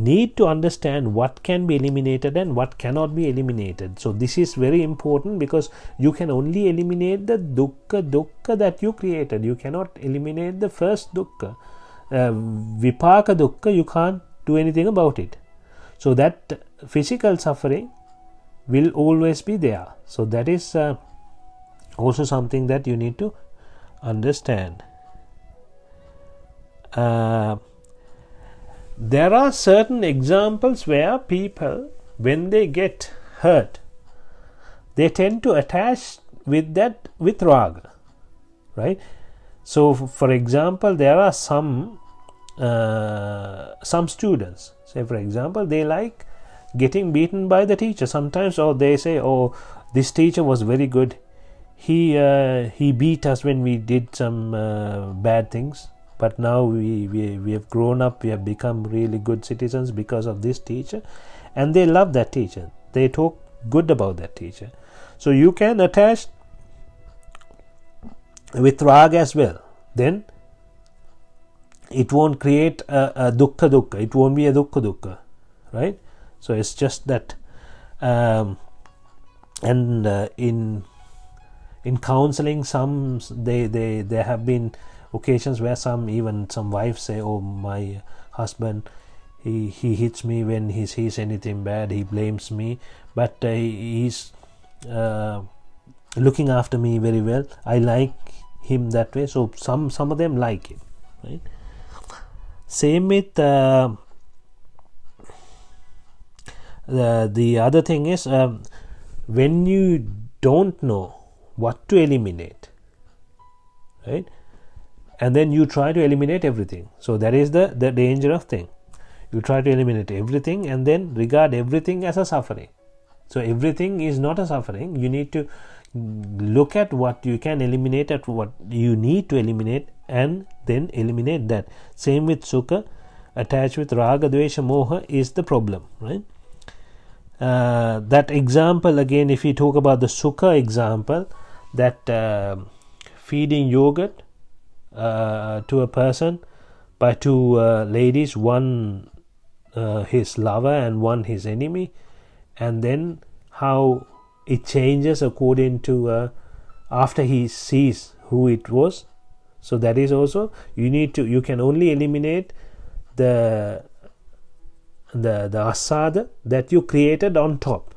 need to understand what can be eliminated and what cannot be eliminated. So this is very important, because you can only eliminate the dukkha that you created. You cannot eliminate the first dukkha. Vipaka dukkha, you can't do anything about it. So that physical suffering will always be there. So that is also something that you need to understand. There are certain examples where people, when they get hurt, they tend to attach with raga, right? So for example, there are some students, say for example, they like getting beaten by the teacher sometimes, or they say, oh, this teacher was very good, he beat us when we did some bad things, but now we have grown up, we have become really good citizens because of this teacher, and they love that teacher, they talk good about that teacher. So you can attach with raga as well, then it won't create a dukkha, it won't be a dukkha, right? So it's just that. In counseling, some there have been occasions where some wives say, oh, my husband, he hits me when he sees anything bad, he blames me, but he's looking after me very well, I like him that way. So some of them like it, right? Same with the other thing is, when you don't know what to eliminate, right, and then you try to eliminate everything, so that is the danger of thing. You try to eliminate everything and then regard everything as a suffering. So everything is not a suffering. You need to look at what you can eliminate, at what you need to eliminate, and then eliminate that. Same with sukha, attached with raga, dvesha, moha is the problem, right? That example again, if we talk about the sukha example, that feeding yogurt to a person by two ladies, one his lover and one his enemy, and then how it changes according to after he sees who it was. So that is also, you can only eliminate the asada that you created on top.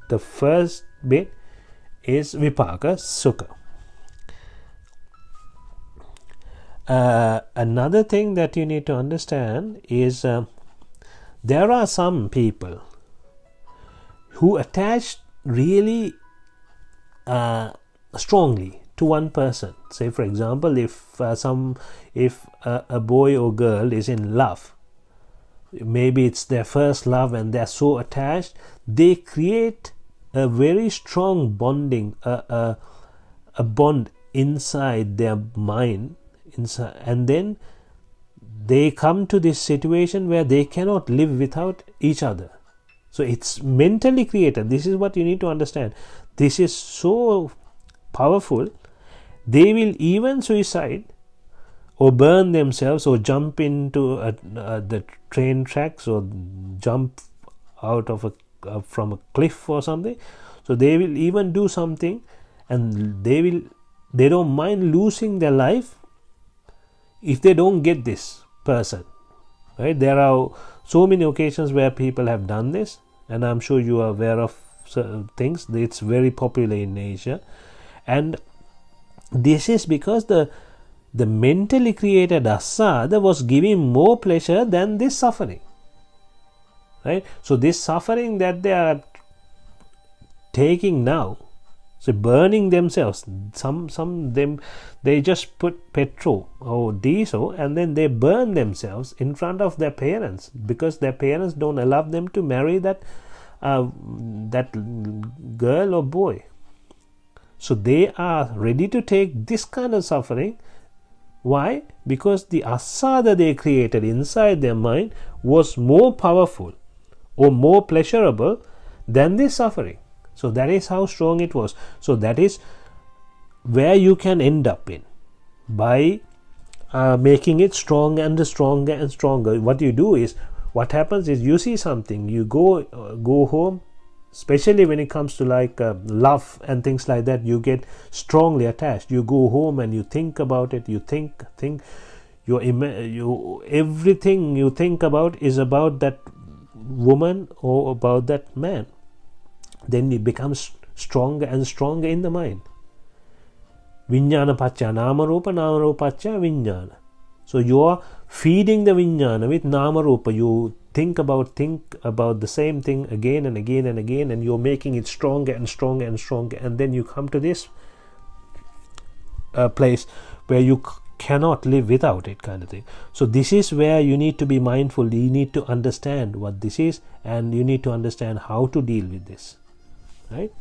The first bit is vipaka sukha. Another thing that you need to understand is there are some people who attach really strongly to one person. Say for example, if a boy or girl is in love, maybe it's their first love and they're so attached, they create a very strong bonding, a bond inside their mind, and then they come to this situation where they cannot live without each other. So it's mentally created. This is what you need to understand. This is so powerful. They will even suicide or burn themselves or jump into the train tracks or jump out of from a cliff or something. So they will even do something, and they don't mind losing their life if they don't get this person, right? There are so many occasions where people have done this, and I'm sure you are aware of certain things. It's very popular in Asia, and this is because the mentally created asada was giving more pleasure than this suffering, right? So this suffering that they are taking now, so burning themselves, some them, they just put petrol or diesel and then they burn themselves in front of their parents, because their parents don't allow them to marry that girl or boy. So they are ready to take this kind of suffering. Why? Because the asada they created inside their mind was more powerful or more pleasurable than this suffering. So that is how strong it was. So that is where you can end up in, by making it stronger and stronger and stronger. What you do is, what happens is, you see something, you go home, especially when it comes to like love and things like that, you get strongly attached. You go home and you think about it, you think everything you think about is about that woman or about that man. Then it becomes stronger and stronger in the mind. Vijnana pacca nama rupa pacca vijnana. So you are feeding the vijnana with nama rupa. You think about the same thing again and again and again, and you're making it stronger and stronger and stronger, and then you come to this place where you cannot live without it, kind of thing. So this is where you need to be mindful. You need to understand what this is, and you need to understand how to deal with this, right?